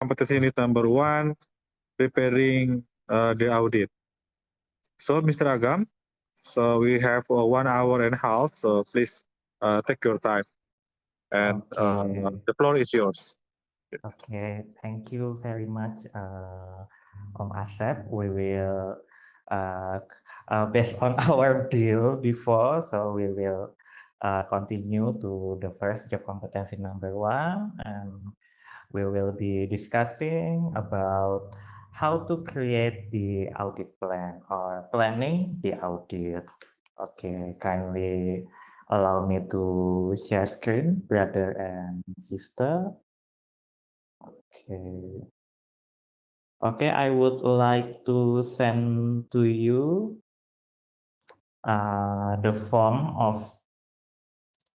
competency unit number 1, preparing the audit. So, Mr. Agam, so we have 1 hour and a half. So please take your time, and Okay. the floor is yours. Okay, thank you very much, Om Asep. We will, based on our deal before, so we will continue to the first job competency number 1, and we will be discussing about how to create the audit plan or planning the audit. Okay, kindly allow me to share screen, brother and sister. Okay. Okay, I would like to send to you the form of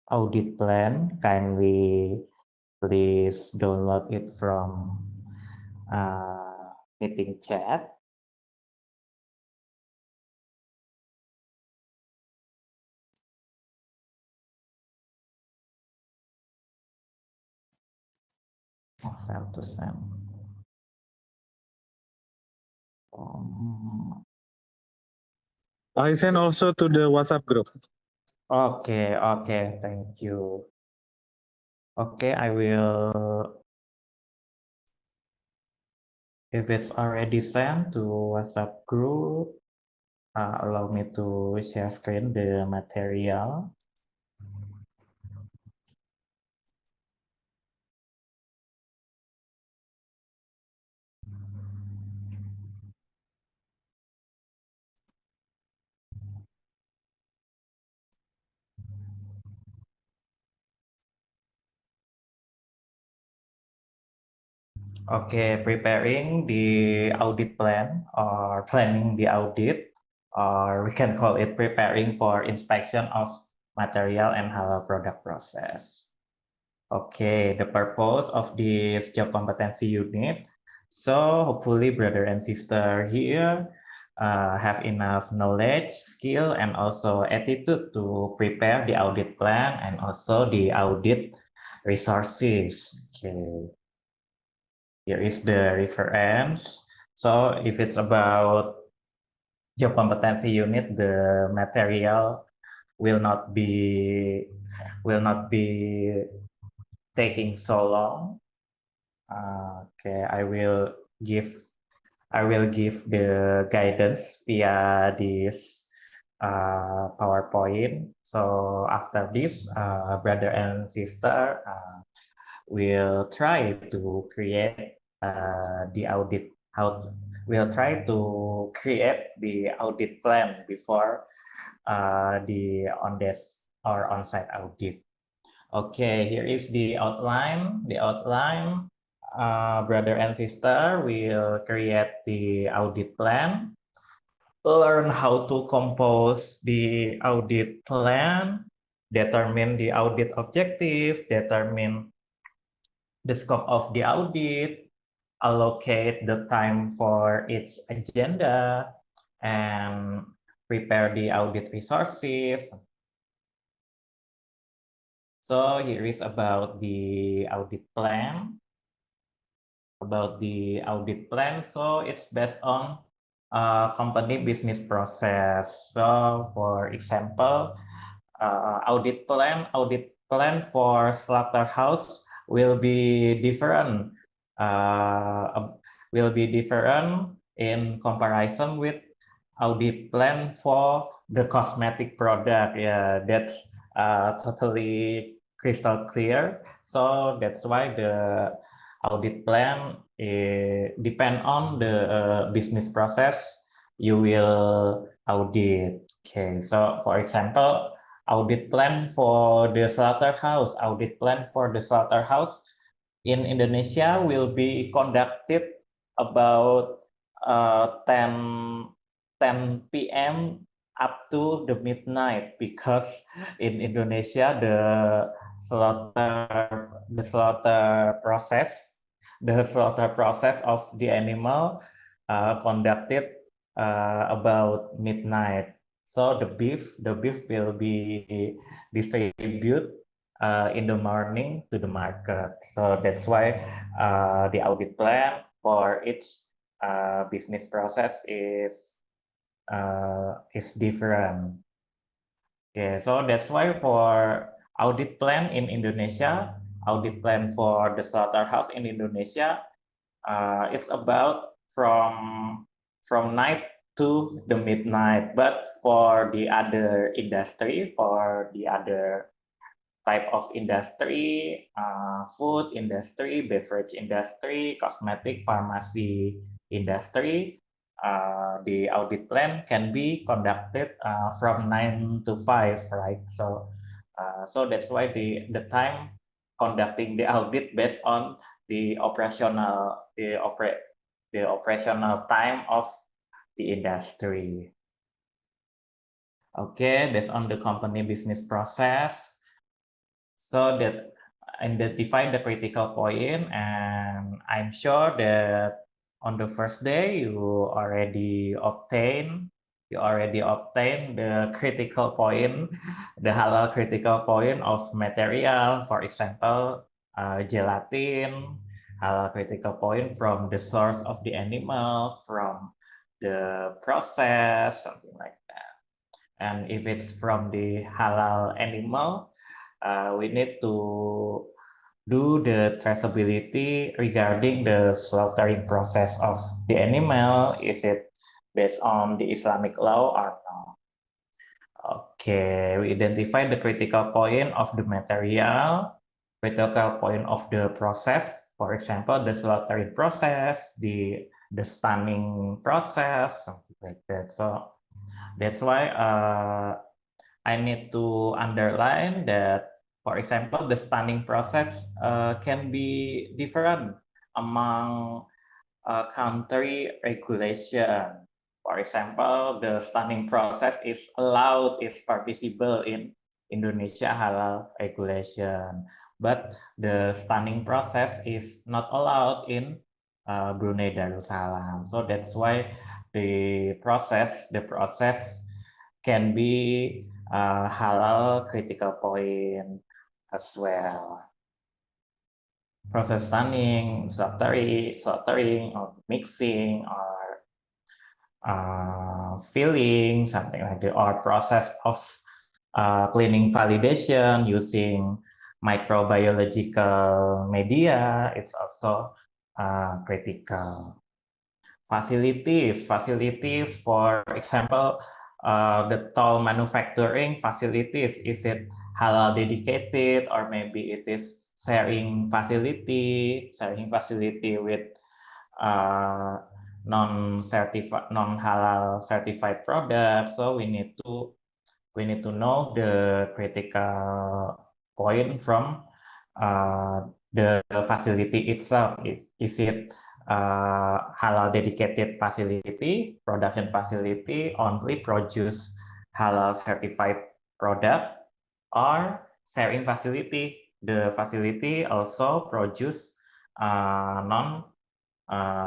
audit plan. Kindly please download it from meeting chat. Send to send. I send also to the WhatsApp group. Okay, okay, thank you. Okay, I will, if it's already sent to WhatsApp group, allow me to share screen the material. Okay, preparing the audit plan or planning the audit, or we can call it preparing for inspection of material and halal product process. Okay, the purpose of this job competency unit. So hopefully brother and sister here have enough knowledge, skill, and also attitude to prepare the audit plan and also the audit resources. Okay. Here is the reference. So if it's about job competency unit, the material will not be taking so long. Okay, I will give the guidance via this PowerPoint. So after this, brother and sister will try to create the audit. We'll try to create the audit plan before the on-desk or on-site audit. Okay, here is the outline. The outline, brother and sister will create the audit plan, learn how to compose the audit plan, determine the audit objective, determine the scope of the audit, allocate the time for its agenda, and prepare the audit resources. So here is about the audit plan. So it's based on company business process. So for example, audit plan for slaughterhouse will be different. In comparison with audit plan for the cosmetic product. Yeah, that's totally crystal clear. So that's why the audit plan depend on the business process you will audit. Okay, so for example, audit plan for the slaughterhouse in Indonesia will be conducted about 10 p.m. up to the midnight, because in Indonesia the slaughter process of the animal conducted about midnight. So the beef will be distributed in the morning to the market. So that's why the audit plan for each business process is different. Okay, so that's why for audit plan in Indonesia, audit plan for the slaughterhouse in Indonesia, it's about from night to the midnight. But for the other industry, for the other type of industry, food industry, beverage industry, cosmetic, pharmacy industry, the audit plan can be conducted from 9 to 5, right? So, so that's why the time conducting the audit based on the operational time of the industry. Okay, based on the company business process. So that identify the critical point, and I'm sure that on the first day you already obtain the critical point, the halal critical point of material. For example, gelatin, halal critical point from the source of the animal, from the process, something like that. And if it's from the halal animal, we need to do the traceability regarding the slaughtering process of the animal. Is it based on the Islamic law or not? Okay, we identify the critical point of the material, critical point of the process. For example, the slaughtering process, the stunning process, something like that. So that's why I need to underline that, for example, the stunning process can be different among country regulation. For example, the stunning process is allowed, is permissible in Indonesia halal regulation, but the stunning process is not allowed in Brunei Darussalam. So that's why the process can be halal critical point as well. Process stunning, slaughtering, or mixing, or filling, something like that, or process of cleaning validation using microbiological media. It's also critical. Facilities, for example, the toll manufacturing facilities, is it halal dedicated, or maybe it is sharing facility with non-halal certified products. So we need to know the critical point from the facility itself. Is it halal dedicated facility, production facility, only produce halal certified product, or sharing facility, the facility also produce non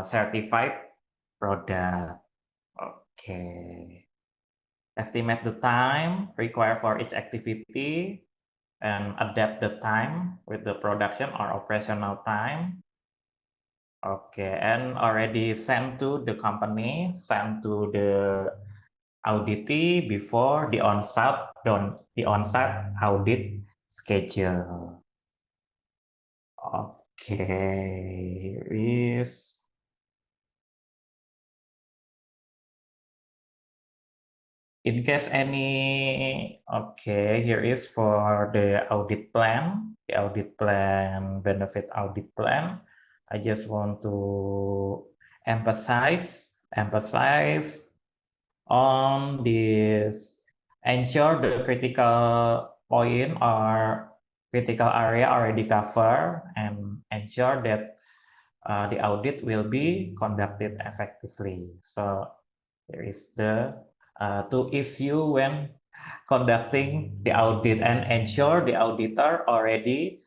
certified product. Okay. Estimate the time required for each activity and adapt the time with the production or operational time. Okay, and already sent to the company, sent to the auditee before the on-site audit schedule. Okay, is in case any, okay, here is for the audit plan, benefit audit plan. I just want to emphasize on this. Ensure the critical point or critical area already covered, and ensure that the audit will be conducted effectively. So there is the two issue when conducting the audit, and ensure the auditor already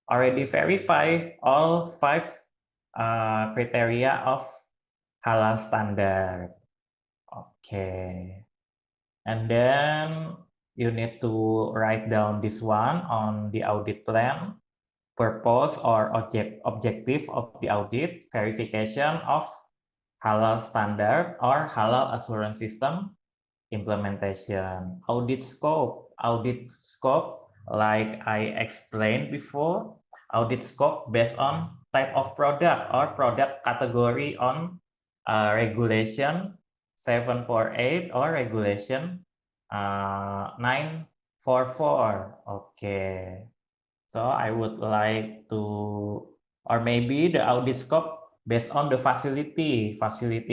verify all 5 criteria of halal standard. Okay, and then you need to write down this one on the audit plan. Purpose or objective of the audit, verification of halal standard or halal assurance system implementation. Audit scope, like I explained before, audit scope based on type of product or product category on regulation 748 or regulation 944. Okay, so I would like to, or maybe the audit scope based on the facility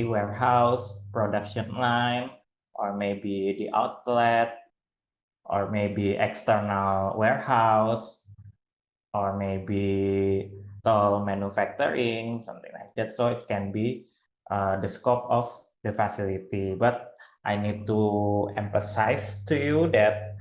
warehouse, production line, or maybe the outlet, or maybe external warehouse, or maybe toll manufacturing, something like that. So it can be the scope of the facility. But I need to emphasize to you that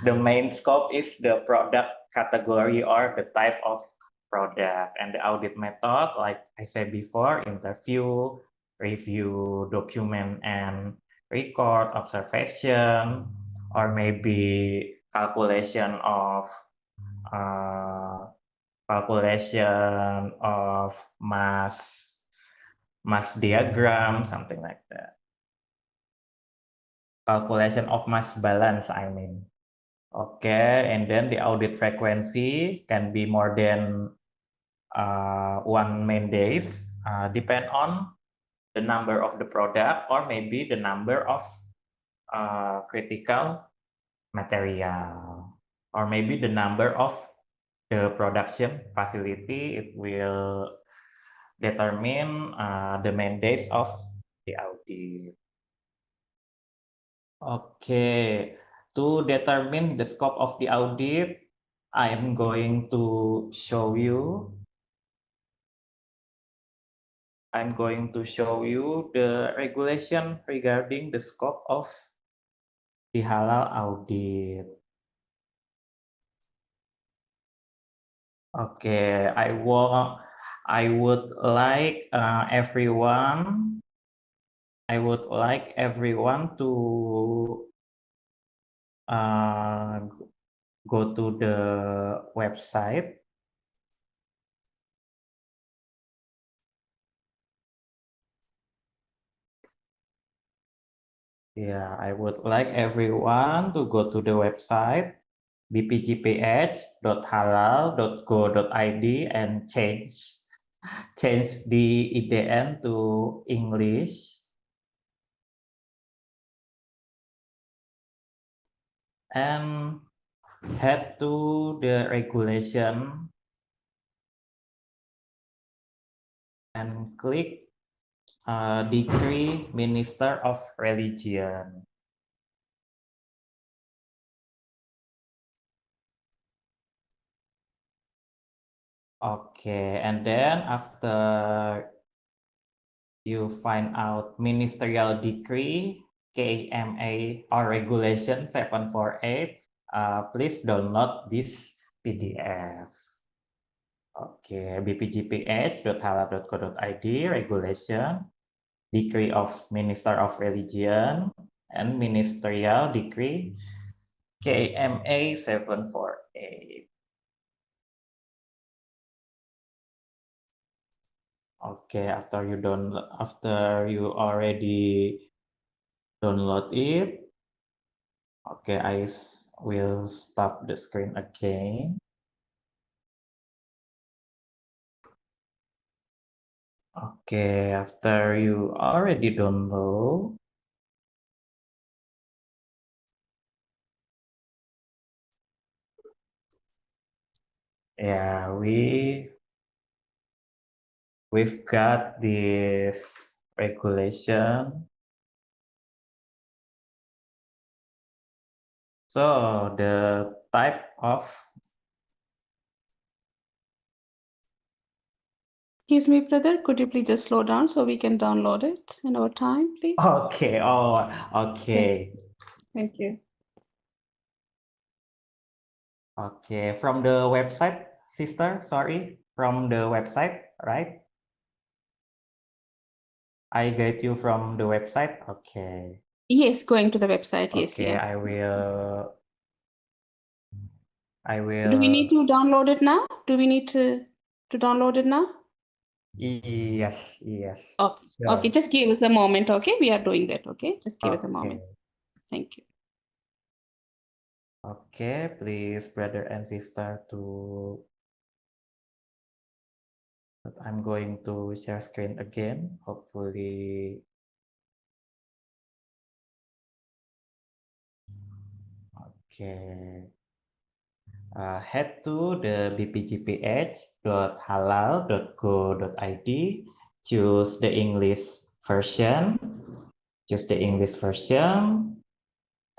the main scope is the product category or the type of product, and the audit method, like I said before, interview, review, document and record, observation, or maybe calculation of mass diagram, something like that. Calculation of mass balance, I mean. Okay, and then the audit frequency can be more than 1 main days, depend on the number of the product or maybe the number of critical material, or maybe the number of the production facility. It will determine the main days of the audit. Okay, to determine the scope of the audit, I am going to show you. I'm going to show you the regulation regarding the scope of the halal audit. Okay, I would like everyone to go to the website. Yeah, I would like everyone to go to the website bpjph.halal.go.id and change the IDN to English. And head to the regulation and click Decree Minister of Religion. Okay, and then after you find out Ministerial Decree, KMA or Regulation 748, please download this PDF. Okay, bpjph.halal.co.id, Regulation, Decree of Minister of Religion, and Ministerial Decree KMA 748. Okay, after you already download it, okay, I will stop the screen again. Okay, after you already download, yeah, we've got this regulation. So the type of, Excuse me, brother, could you please just slow down so we can download it in our time, please? okay, oh, okay. Thank you. Okay, from the website, sister, sorry, from the website, right? I get you from the website, okay. Yes, going to the website, yes, Okay, yeah. I will I will. Do we need to download it now? Do we need to download it now? Yes. Okay. Sure. Okay, just give us a moment, okay? We are doing that, okay? Just give us a moment. Thank you. Okay, please, brother and sister, to. I'm going to share screen again. Hopefully. Okay. Head to the bpgph.halal.go.id, choose the English version,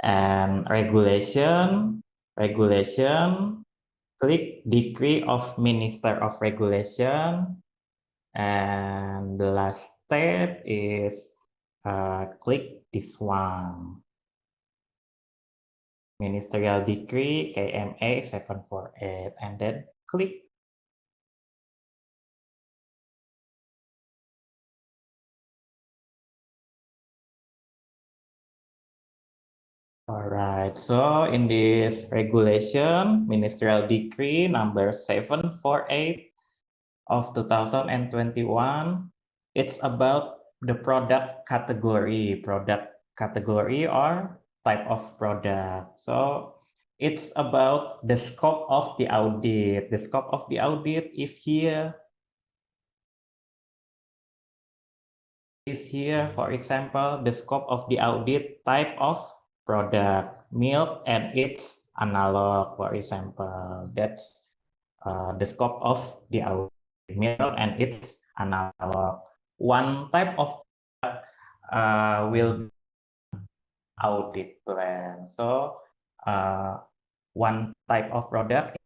and regulation, click Decree of Minister of Regulation, and the last step is click this one. Ministerial Decree KMA 748, and then click. All right, so in this regulation, Ministerial Decree number 748 of 2021, it's about the product category or type of product. So it's about the scope of the audit. The scope of the audit is here. For example, the scope of the audit type of product, milk and its analog, for example. That's the scope of the audit, milk and its analog. One type of product will be audit plan. So one type of product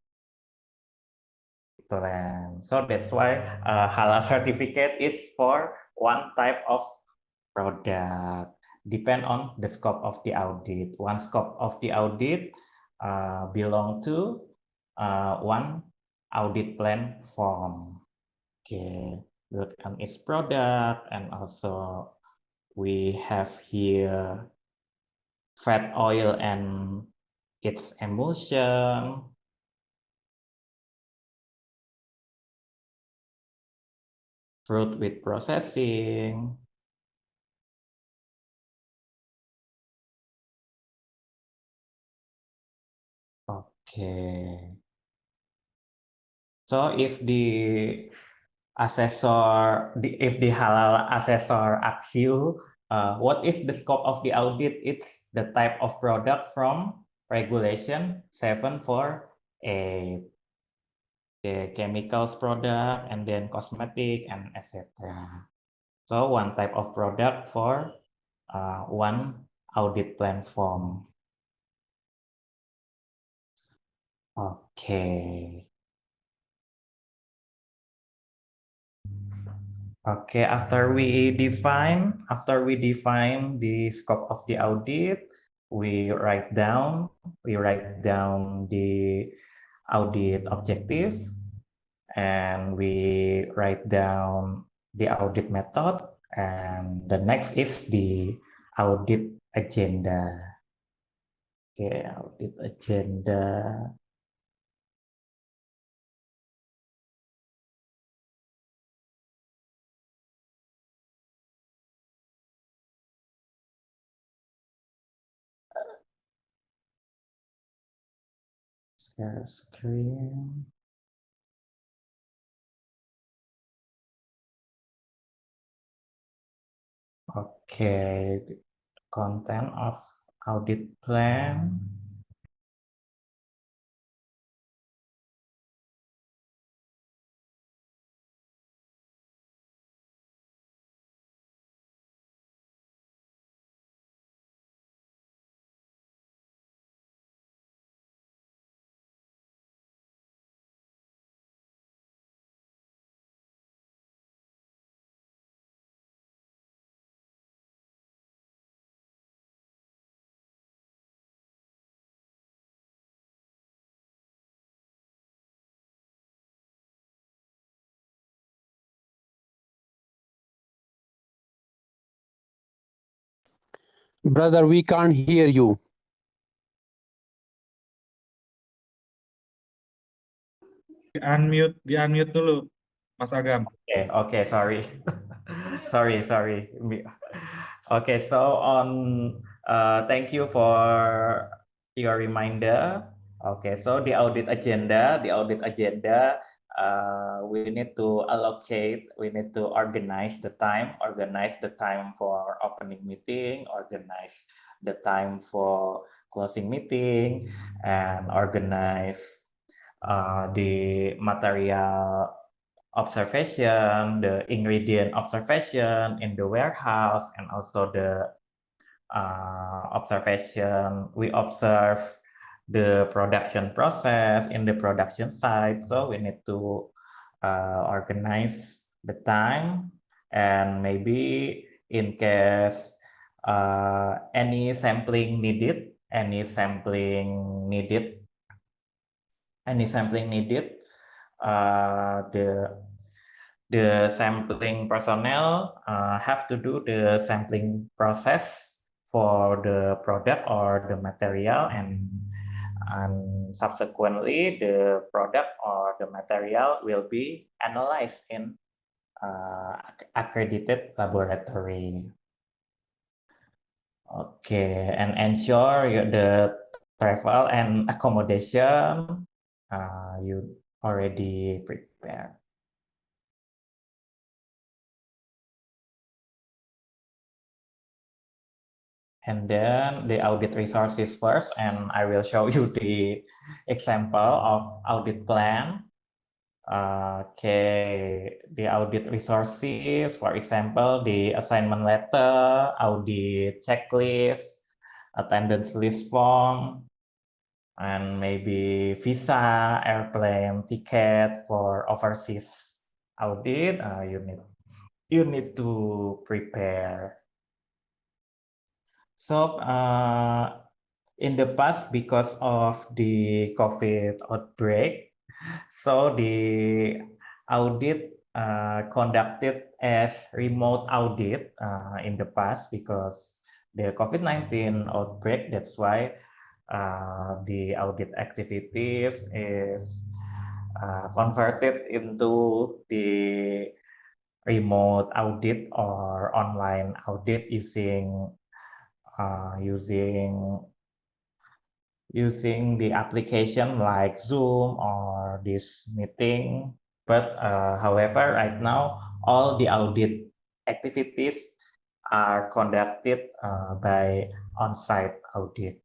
plan. So that's why halal certificate is for one type of product. Depend on the scope of the audit. One scope of the audit belong to one audit plan form. Okay, look on its product, and also we have here fat oil and its emulsion. Fruit with processing. Okay. So if the halal assessor asks you, what is the scope of the audit? It's the type of product from regulation 748. The chemicals product, and then cosmetic, and etc. So one type of product for one audit plan form. Okay. Okay, after we define the scope of the audit, we write down the audit objective, and we write down the audit method, and the next is the audit agenda. Okay, audit agenda. Share screen. Okay, content of audit plan. Brother, we can't hear you. Di unmute dulu, Mas Agam. Okay, sorry. sorry. Okay, so thank you for your reminder. Okay, so the audit agenda, we need to allocate, we need to organize the time for opening meeting, organize the time for closing meeting, and organize the material observation, the ingredient observation in the warehouse, and also the observation. We observe the production process in the production site. So we need to organize the time, and maybe in case any sampling needed, the sampling personnel have to do the sampling process for the product or the material, and subsequently the product or the material will be analyzed in accredited laboratory. Okay, and ensure the travel and accommodation you already prepared. And then the audit resources first, and I will show you the example of audit plan. Okay, the audit resources, for example, the assignment letter, audit checklist, attendance list form, and maybe visa, airplane ticket for overseas audit. You need to prepare. So in the past, because of the COVID outbreak, so the audit conducted as remote audit in the past because the COVID-19 outbreak. That's why the audit activities is converted into the remote audit or online audit using the application like Zoom or this meeting. But however, right now, all the audit activities are conducted by on-site audit.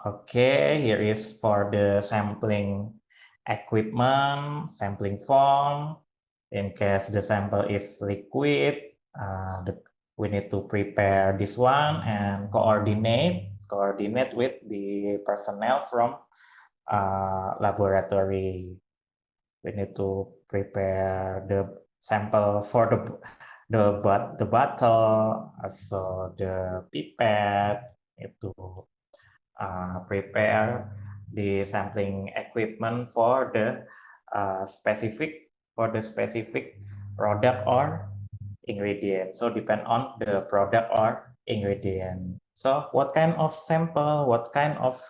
Okay, here is for the sampling equipment, sampling form. In case the sample is liquid, we need to prepare this one and coordinate with the personnel from laboratory. We need to prepare the sample for the bottle, also the pipette. Need to prepare the sampling equipment for the specific product or ingredient. So depend on the product or ingredient. So what kind of sample, what kind of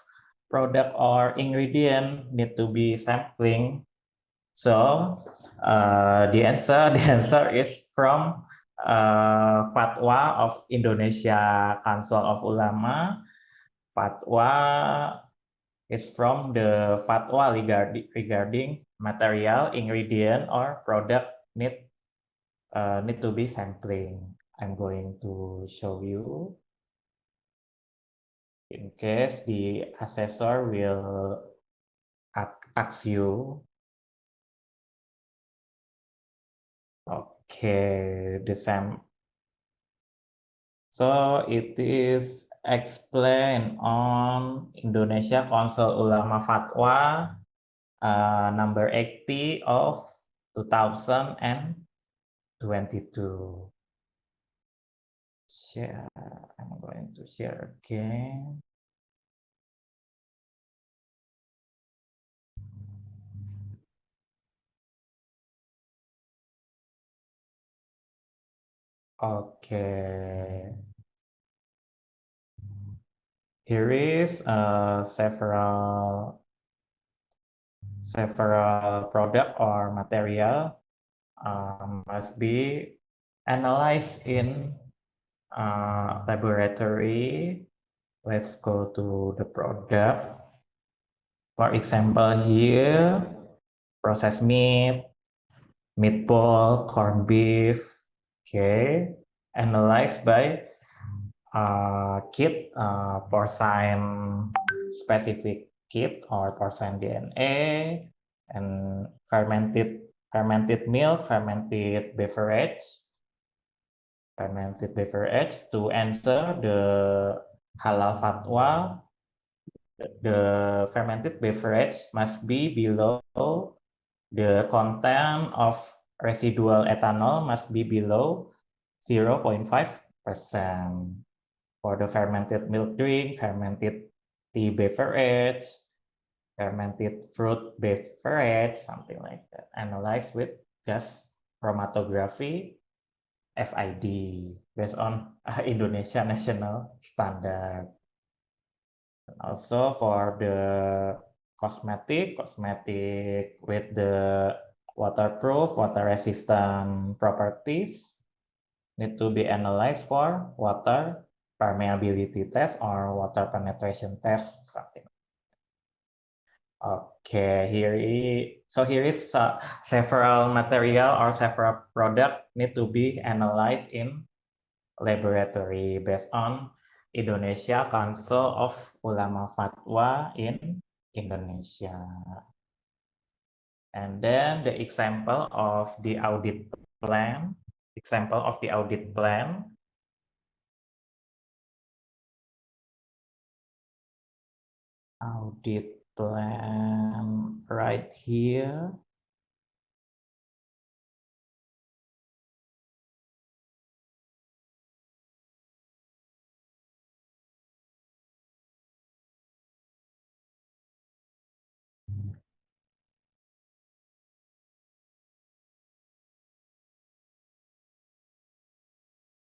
product or ingredient need to be sampling? So the answer is from Fatwa of Indonesia Council of Ulama. Fatwa is from the fatwa regarding material, ingredient, or product need to be sampling. I'm going to show you in case the assessor will ask you. Okay, the same. So it is explained on Indonesia Council Ulama Fatwa number 80 of 2022. Share. I'm going to share again. Okay. Here is several several product or material must be analyzed in laboratory. Let's go to the product. For example, here, processed meat, meatball, corned beef, okay, analyzed by kit, porcine specific kit or porcine DNA, and fermented milk, fermented beverage to answer the halal fatwa. The fermented beverage must be below the content of residual ethanol must be below 0.5%. For the fermented milk drink, fermented tea beverage, fermented fruit beverage, something like that, analyzed with gas chromatography FID based on Indonesia national standard. Also for the cosmetic with the waterproof, water resistant properties need to be analyzed for water permeability test or water penetration test, something. Okay, here is several material or several product need to be analyzed in laboratory based on Indonesia Council of Ulama Fatwa in Indonesia. And then the example of the audit plan. Audit plan right here.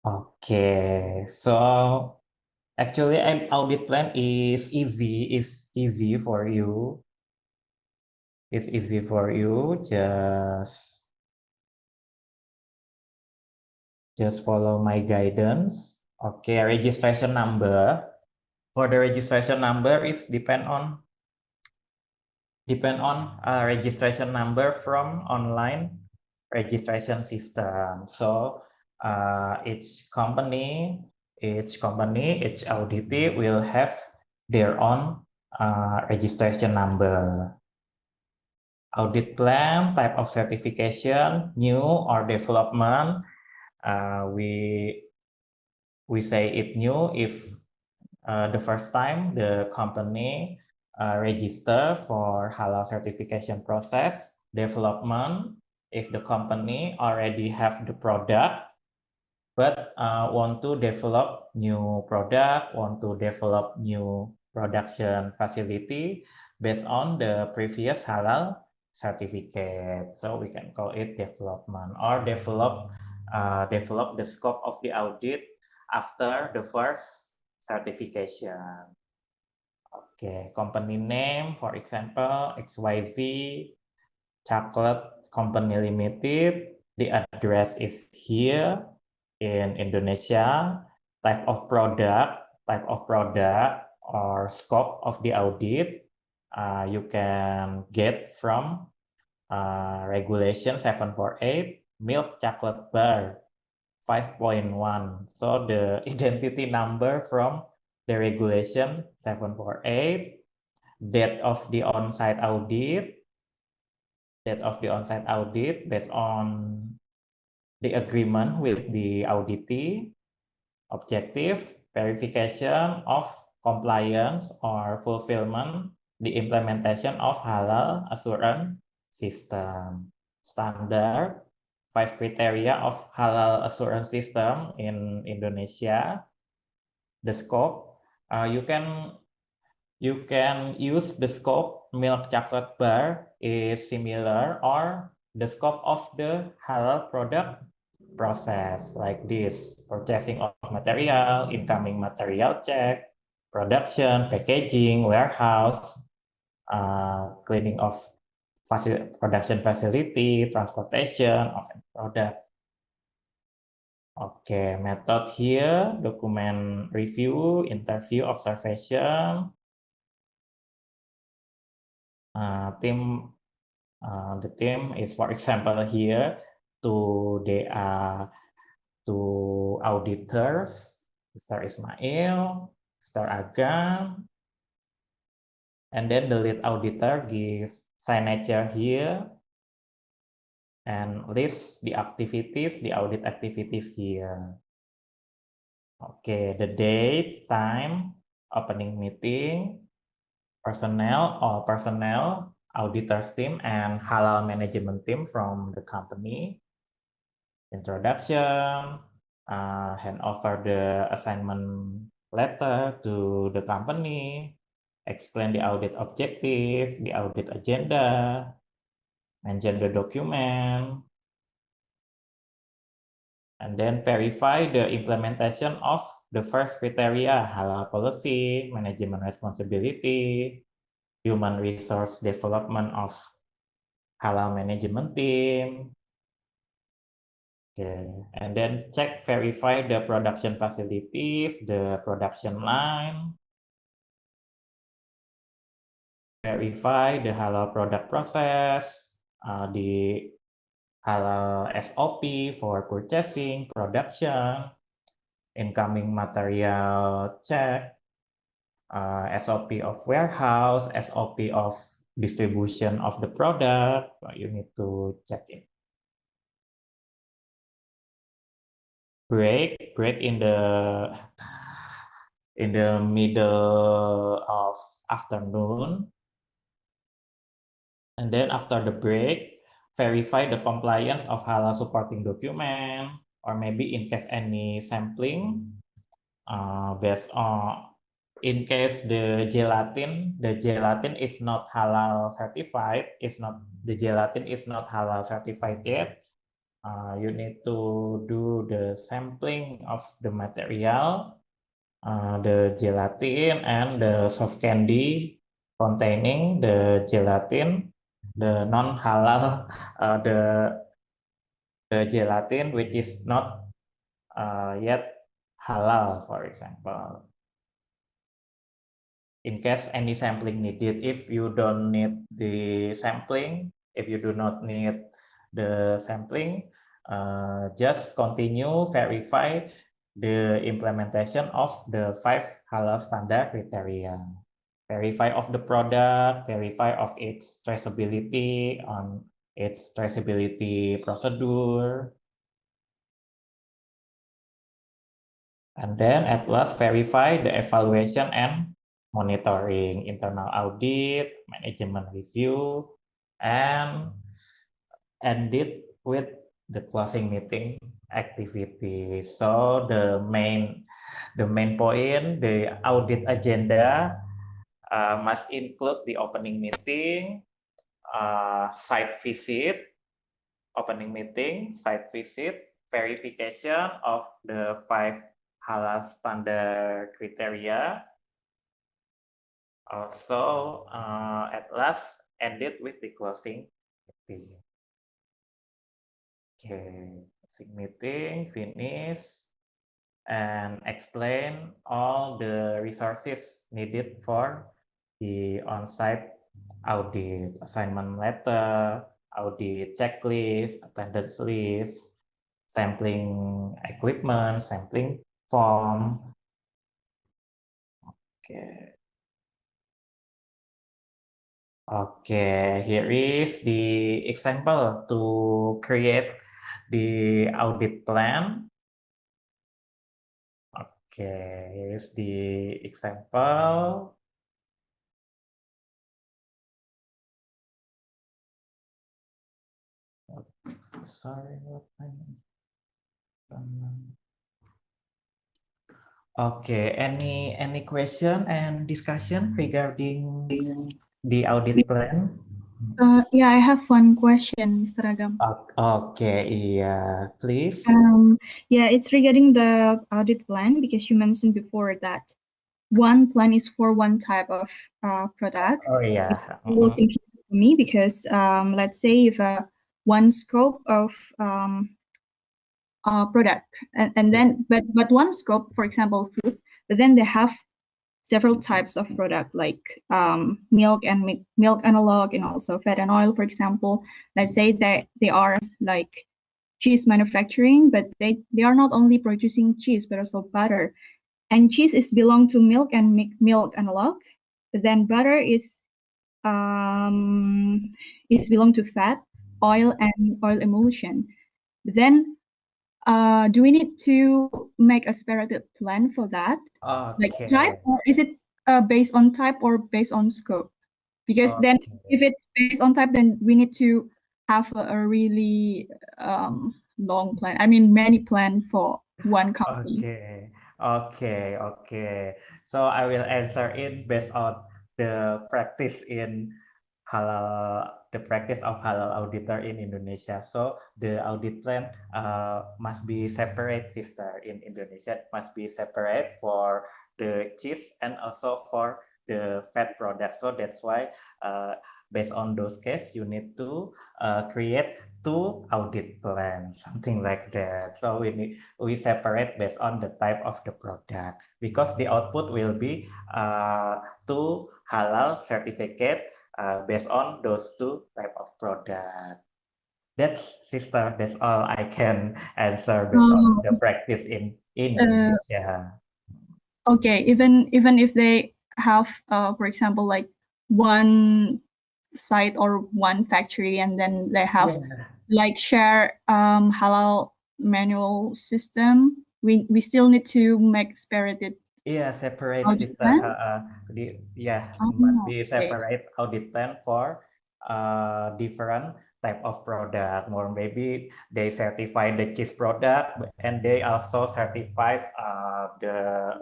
Okay, so actually an audit plan is easy for you. It's easy for you, just follow my guidance. Okay, registration number. For the registration number is depend on registration number from online registration system. So each company, each auditee will have their own registration number. Audit plan, type of certification, new or development. We say it new if the first time the company register for halal certification process. Development, if the company already have the product but want to develop new product, want to develop new production facility based on the previous halal certificate. So we can call it development, or develop the scope of the audit after the first certification. Okay, company name, for example, XYZ Chocolate Company Limited. The address is here in Indonesia. Type of product or scope of the audit you can get from regulation 748 milk chocolate bar 5.1. So the identity number from the regulation 748, date of the on-site audit based on the agreement with the auditee, objective, verification of compliance or fulfillment, the implementation of halal assurance system, standard, 5 criteria of halal assurance system in Indonesia. The scope, you can use the scope milk chocolate bar is similar, or the scope of the halal product process like this: purchasing of material, incoming material check, production, packaging, warehouse, cleaning of production facility, transportation of any product. Okay, method here, document review, interview, observation. The team is, for example, here two auditors, Mr. Ismail, Mr. Agam, and then the lead auditor gives signature here and list the activities, the audit activities here. Okay, the date, time, opening meeting, personnel, all personnel, auditors team, and halal management team from the company. Introduction, hand over the assignment letter to the company, explain the audit objective, the audit agenda, mention the document, and then verify the implementation of the first criteria, halal policy, management responsibility, human resource development of halal management team. Okay, and then verify the production facilities, the production line, verify the halal product process, the halal SOP for purchasing, production, incoming material check, SOP of warehouse, SOP of distribution of the product. You need to check it. Break in the middle of afternoon, and then after the break, verify the compliance of halal supporting document, or maybe in case any sampling, based on, in case the gelatin is not halal certified, the gelatin is not halal certified yet, you need to do the sampling of the material, the gelatin and the soft candy containing the gelatin, the non-halal, the gelatin which is not yet halal, for example. In case any sampling needed, if you don't need the sampling, if you do not need the sampling, just continue verify the implementation of the 5 halal standard criteria. Verify of the product, verify of its traceability, on its traceability procedure. And then at last, verify the evaluation and monitoring, internal audit, management review, and end it with the closing meeting activity. So the main point, the audit agenda must include the opening meeting, site visit, opening meeting, site visit, verification of the 5 halal standard criteria. Also, at last, end it with the closing meeting. Okay, closing meeting, finish, and explain all the resources needed for the on-site audit, assignment letter, audit checklist, attendance list, sampling equipment, sampling form. Okay. Okay, here is the example to create the audit plan. Okay, here is the example. Sorry, what okay, any question and discussion regarding the audit plan? Yeah, I have one question, Mr. Agam. Okay, yeah, please. Yeah, it's regarding the audit plan, because you mentioned before that one plan is for one type of product. Oh yeah. It will confuse me because let's say if one scope of product and then but one scope, for example, food, but then they have several types of product like milk and milk analog and also fat and oil, for example. Let's say that they are like cheese manufacturing, but they are not only producing cheese but also butter. And cheese is belong to milk and milk analog. But then butter is belong to fat, oil, and oil emulsion. Then do we need to make a separated plan for that? Like type, Okay. or is it based on type or based on scope? Because then Okay. if it's based on type, then we need to have a really long plan. I mean, many plan for one company. Okay, okay. So I will answer it based on the practice in halal, the practice of halal auditor in Indonesia. So the audit plan must be separate, sister. In Indonesia, it must be separate for the cheese and also for the fat product. So that's why based on those cases, you need to create two audit plans, something like that. So we separate based on the type of the product because the output will be two halal certificate based on those two type of product. That's sister. That's all I can answer based on the practice in Indonesia. Okay, even if they have, for example, like one site or one factory, and then they have Yeah. like share halal manual system, we still need to make separated Yeah, separate audit sister. plan. Yeah, must Oh, be okay. separate audit plan for different type of product. Or maybe they certify the cheese product, and they also certified the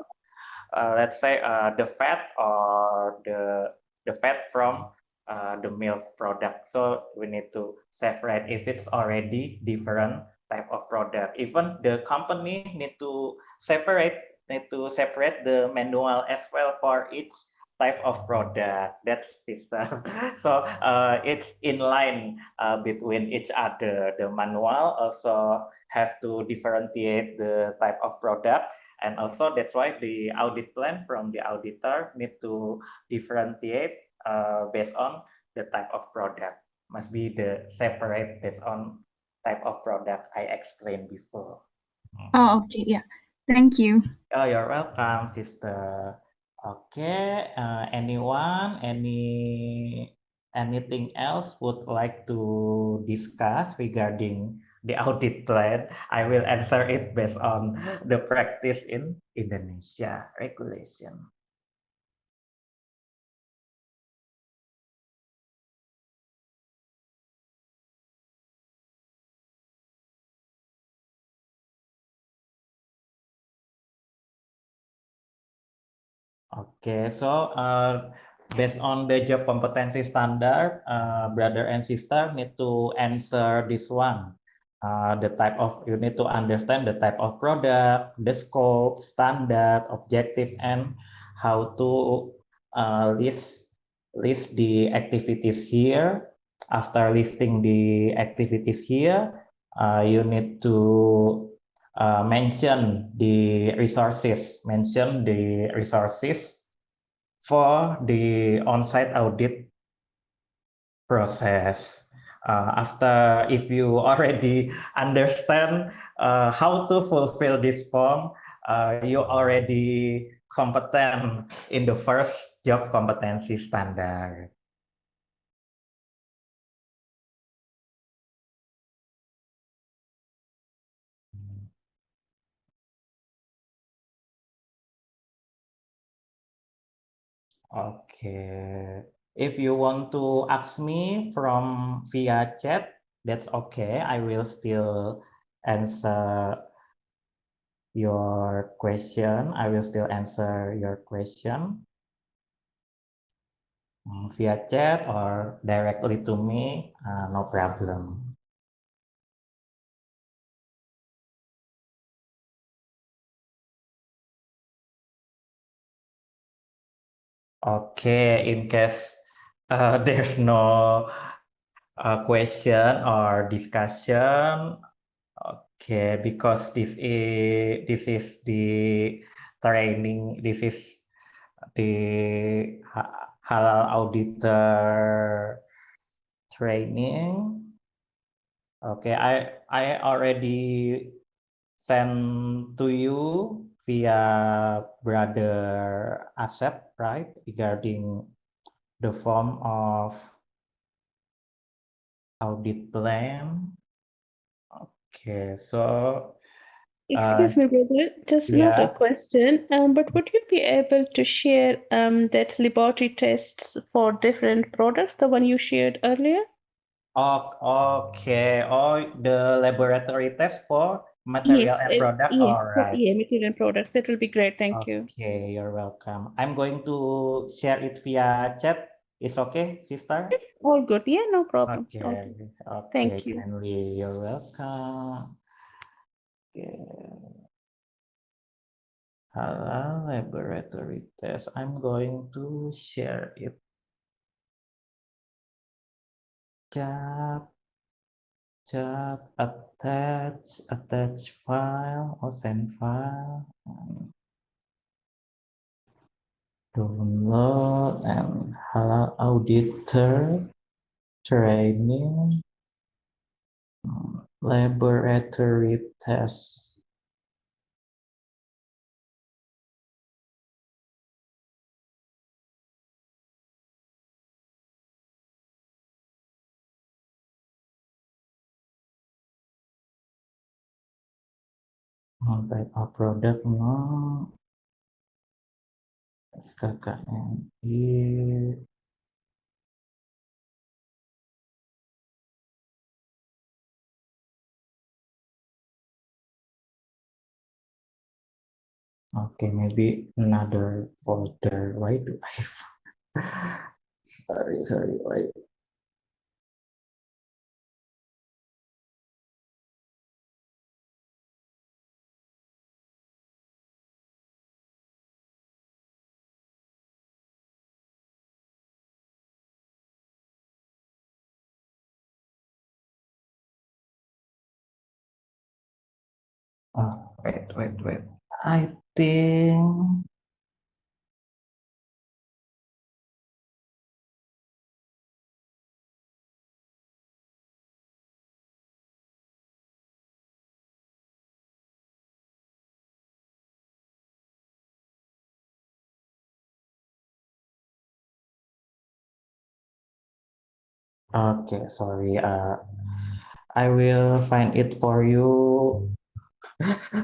let's say the fat or the fat from the milk product. So we need to separate if it's already different type of product. Even the company need to separate the manual as well for each type of product. That's system. So it's in line between each other. The manual also have to differentiate the type of product, and also that's why the audit plan from the auditor need to differentiate based on the type of product. Must be the separate based on type of product I explained before. Oh, okay. Yeah. Thank you. Oh, you're welcome, sister. Okay, anything else would like to discuss regarding the audit plan? I will answer it based on the practice in Indonesia regulation. Okay, so based on the job competency standard, brother and sister need to answer this one. The type of, you need to understand the type of product, the scope, standard, objective, and how to list the activities here. After listing the activities here, you need to mention the resources for the on-site audit process. After, if you already understand how to fulfill this form, you already competent in the first job competency standard. Okay. If you want to ask me from via chat, that's okay. I will still answer your question. I will still answer your question via chat or directly to me, no problem. Okay, in case There's no question or discussion. Okay, because this is the training. This is the halal auditor training. Okay, I already sent to you via Brother Asep, right? Regarding the form of audit plan. Okay, so Excuse me, brother, just not a yeah. question, but would you be able to share that laboratory tests for different products, the one you shared earlier? Okay. Oh, the laboratory test for material and product. All right. yeah, material and products. That will be great. Thank you. Okay, you're welcome. I'm going to share it via chat. It's okay, sister? All good. Yeah, no problem. Okay. All good. Okay, Thank you. kindly. You're welcome. Okay. Halal laboratory test. I'm going to share it. Chat, attach file or send file. Download and halal auditor training laboratory test. Type of product no. SKKNI. Okay, maybe another folder. Why do I sorry, wait. Oh, wait. I think okay, sorry. I will find it for you.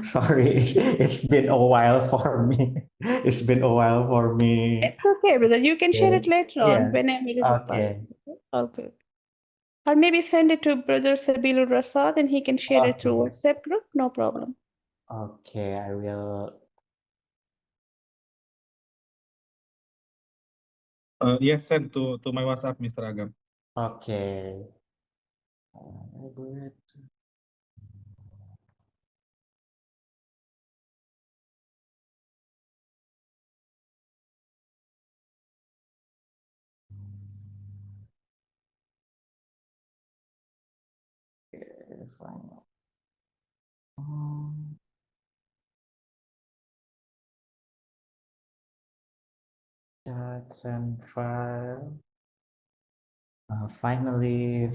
Sorry, it's been a while for me. It's been a while for me. It's okay, brother. You can share it later on Yeah. whenever it is Okay. possible. All good. Or maybe send it to brother Sabilur Rasad and he can share it through Okay. WhatsApp group. No problem. Okay, I will. Yes, send to my WhatsApp, Mr. Agam. Okay. Okay, fine. Text and file. Finally.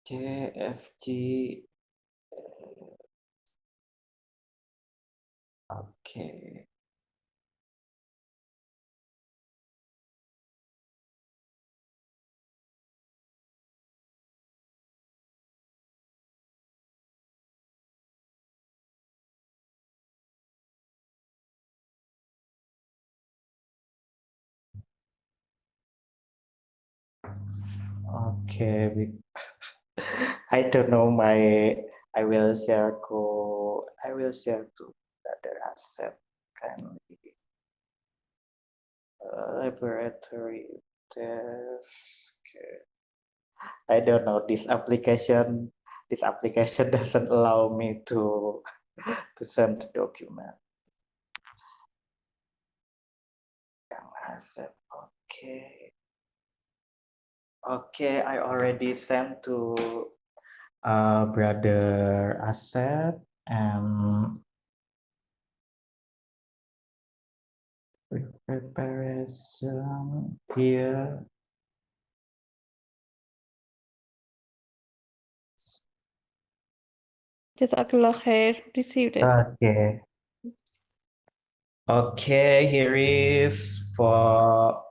JFG. Okay. Okay. I don't know I will share to Brother Asep kindly. Laboratory test. Okay. I don't know this application. This application doesn't allow me to send the document. Asep. Okay. Okay, I already sent to Brother Asep and preparation here. Jazakallah khair. Received it. Okay. Okay, here is for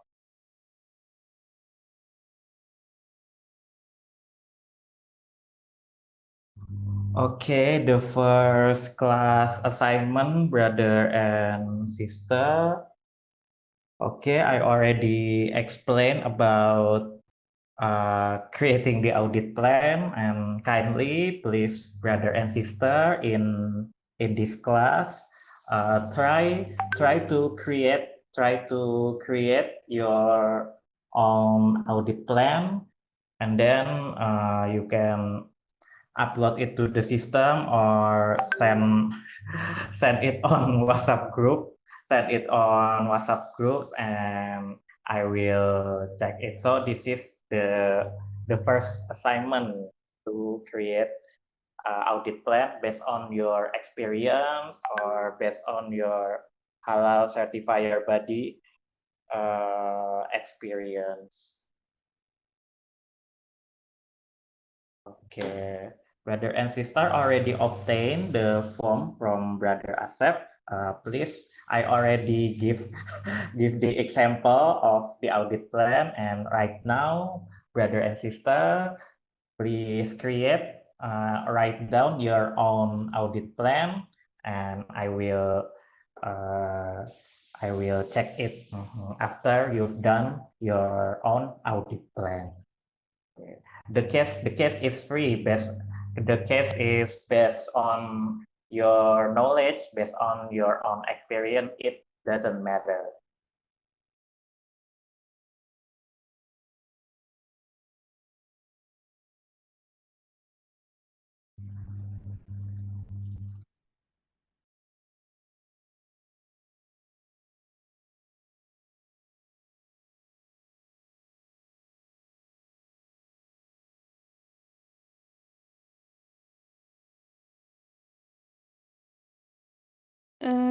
okay, the first class assignment, brother and sister. Okay, I already explained about creating the audit plan, and kindly please, brother and sister, in this class, try to create your own audit plan, and then you can upload it to the system or send it on WhatsApp group, and I will check it. So this is the first assignment to create audit plan based on your experience or based on your halal certifier body experience. Okay, brother and sister already obtained the form from brother Asep. Please, I already give the example of the audit plan, and right now, brother and sister, please write down your own audit plan, and I will check it after you've done your own audit plan. The case is free. The case is based on your knowledge, based on your own experience. It doesn't matter.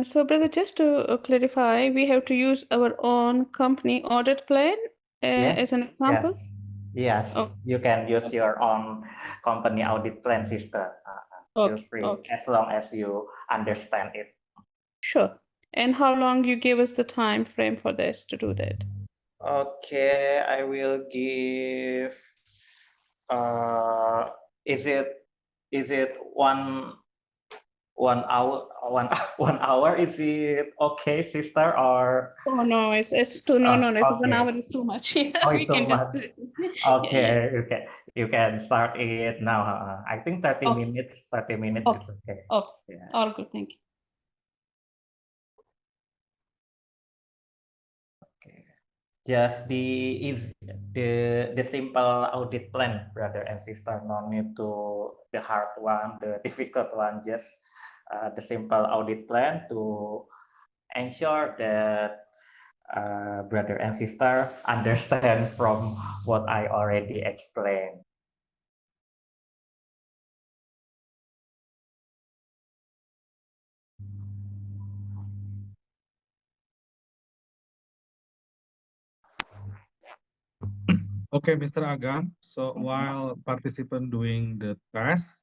So, brother, just to clarify, we have to use our own company audit plan as an example. Yes. Oh. You can use your own company audit plan, sister. Feel Okay, free, okay, as long as you understand it. sure. And how long you give us the time frame for this to do that? Okay, I will give. Is it 1 hour? 1 hour? Is it okay, sister? Or Oh no, it's too no, it's 1 okay. hour is too much. Yeah, Oh, we it's too can just much. do it. Okay, Yeah. you can start it now. I think 30 Okay. minutes. 30 minutes Okay. is okay. Okay. Yeah. All good, thank you. Okay. Just the simple audit plan, brother and sister. No need to the hard one, the difficult one. Just the simple audit plan to ensure that brother and sister understand from what I already explained. Okay, Mr. Agam. So while participant doing the task,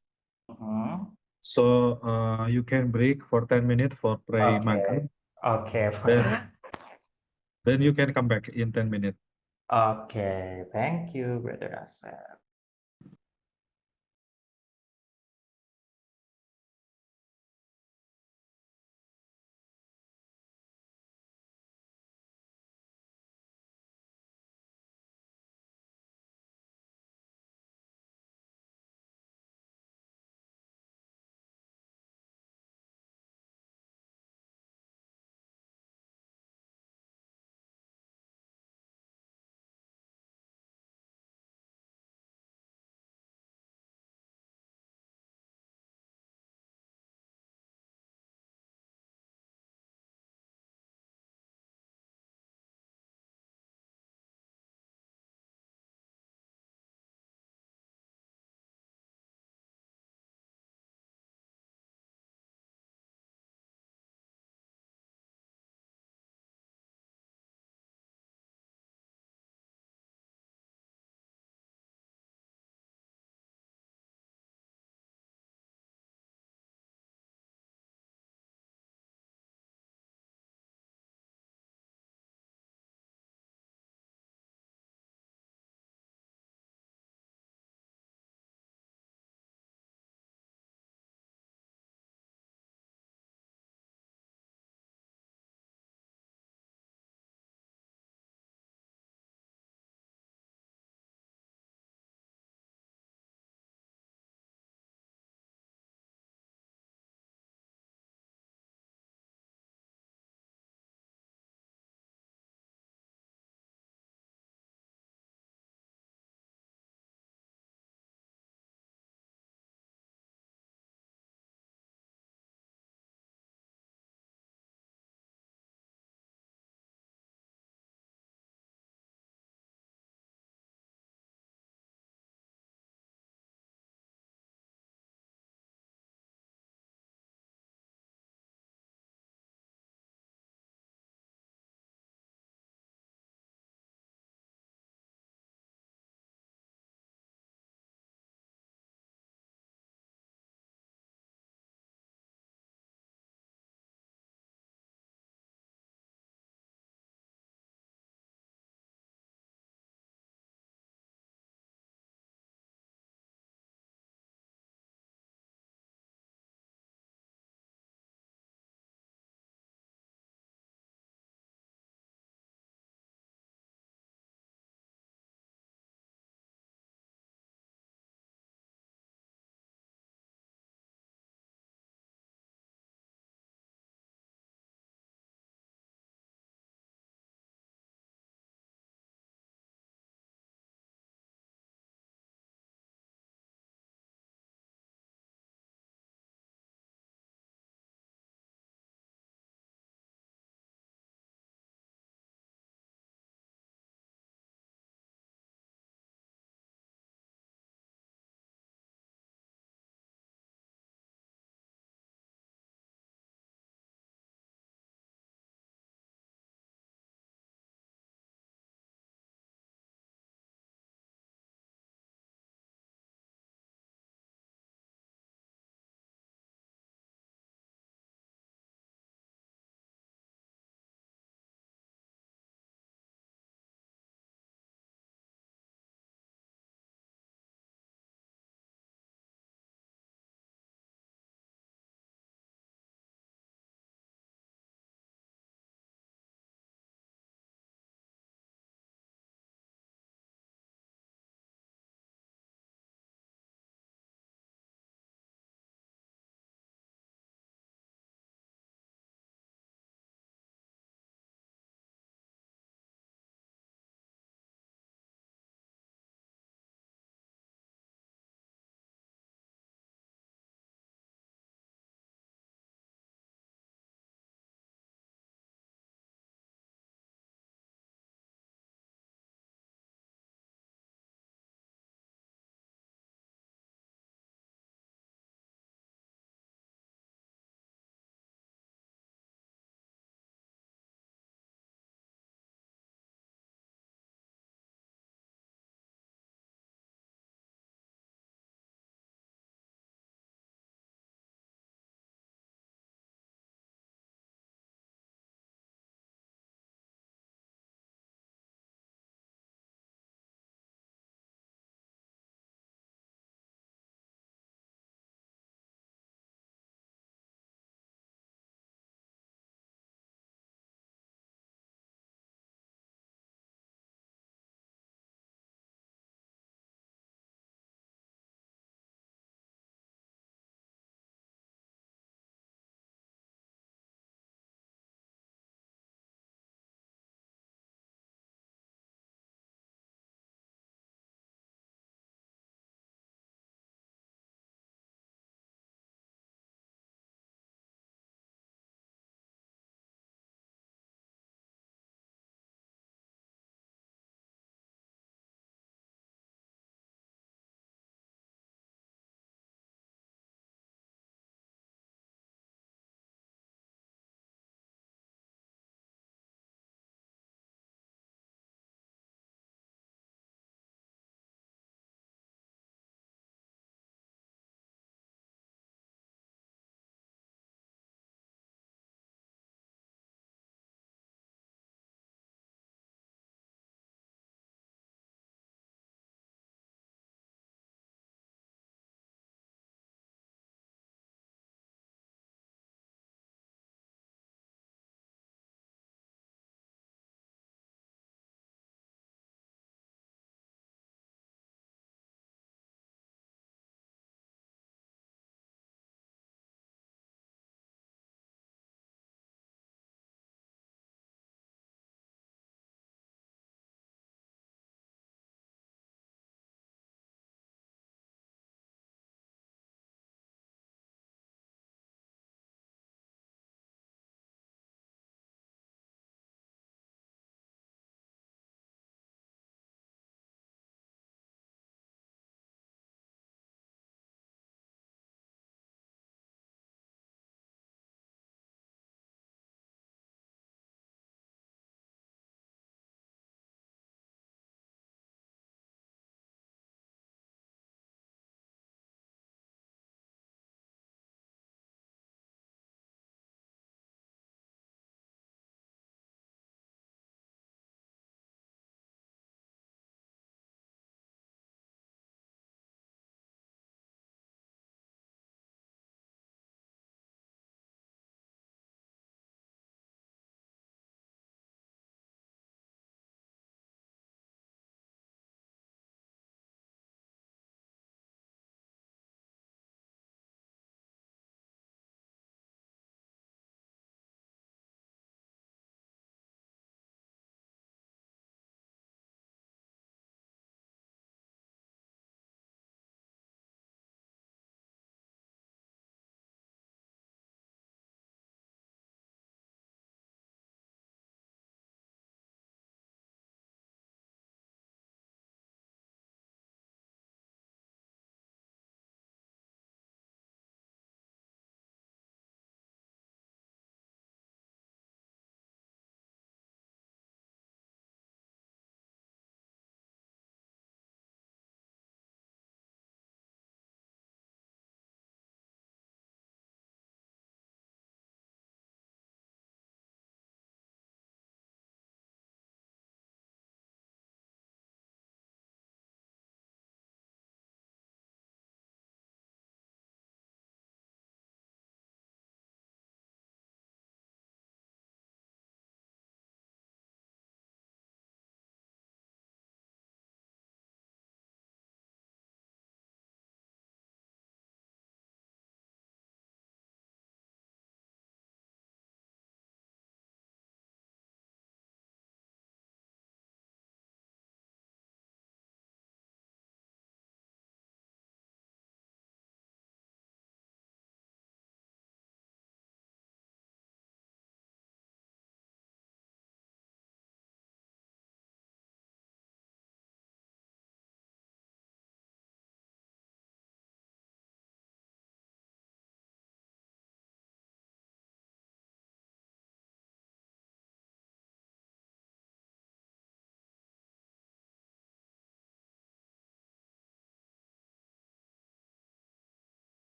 so you can break for 10 minutes for pray maghrib. Okay. Then you can come back in 10 minutes. Okay. Thank you, brother Asep.